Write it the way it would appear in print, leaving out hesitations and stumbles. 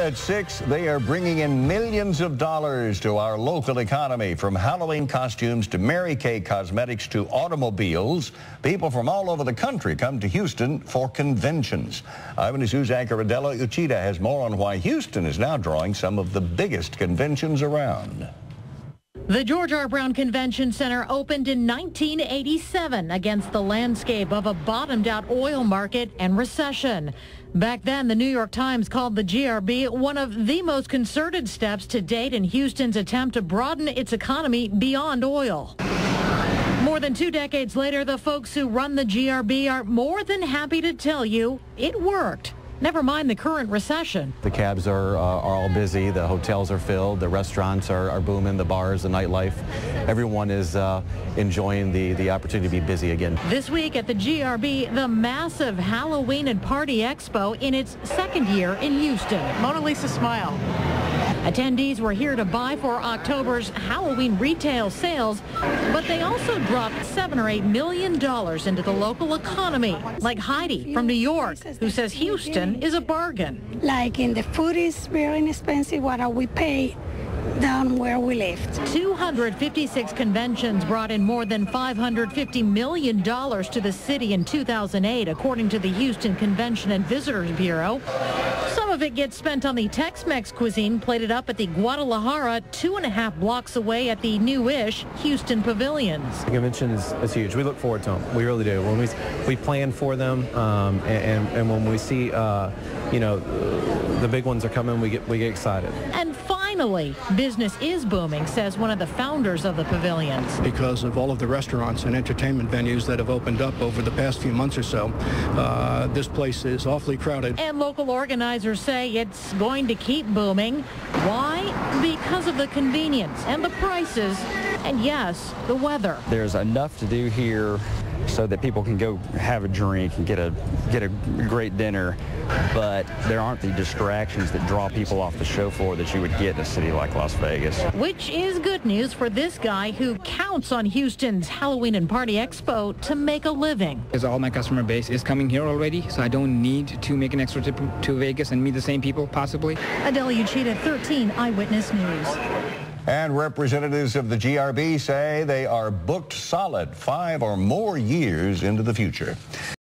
at 6, they are bringing in millions of dollars to our local economy. From Halloween costumes to Mary Kay cosmetics to automobiles, people from all over the country come to Houston for conventions. Eyewitness News anchor Adela Uchida has more on why Houston is now drawing some of the biggest conventions around. The George R. Brown Convention Center opened in 1987 against the landscape of a bottomed-out oil market and recession. Back then, the New York Times called the GRB one of the most concerted steps to date in Houston's attempt to broaden its economy beyond oil. More than 2 decades later, the folks who run the GRB are more than happy to tell you it worked. Never mind the current recession. The cabs are all busy, the hotels are filled, the restaurants are booming, the bars, the nightlife. Everyone is enjoying the opportunity to be busy again. This week at the GRB, the massive Halloween and Party Expo in its 2nd year in Houston. Mona Lisa smile. Attendees were here to buy for October's Halloween retail sales, but they also dropped $7 or $8 million into the local economy, like Heidi from New York, who says Houston is a bargain. Like in the food is very inexpensive, what we pay down where we lived. 256 conventions brought in more than $550 million to the city in 2008, according to the Houston Convention and Visitors Bureau. Some of it gets spent on the Tex-Mex cuisine plated up at the Guadalajara, 2.5 blocks away at the new-ish Houston Pavilions. The convention is huge. We look forward to them. We really do. When we plan for them, and when we see, the big ones are coming, we get excited. And finally, business is booming, says one of the founders of the pavilions. Because of all of the restaurants and entertainment venues that have opened up over the past few months or so, this place is awfully crowded. And local organizers say it's going to keep booming. Why? Because of the convenience and the prices, and yes, the weather. There's enough to do here so that people can go have a drink and get a great dinner, but there aren't the distractions that draw people off the show floor that you would get in a city like Las Vegas. Which is good news for this guy who counts on Houston's Halloween and Party Expo to make a living. Because all my customer base is coming here already, so I don't need to make an extra trip to Vegas and meet the same people, possibly. Adela Uchida, 13 Eyewitness News. And representatives of the GRB say they are booked solid 5 or more years into the future.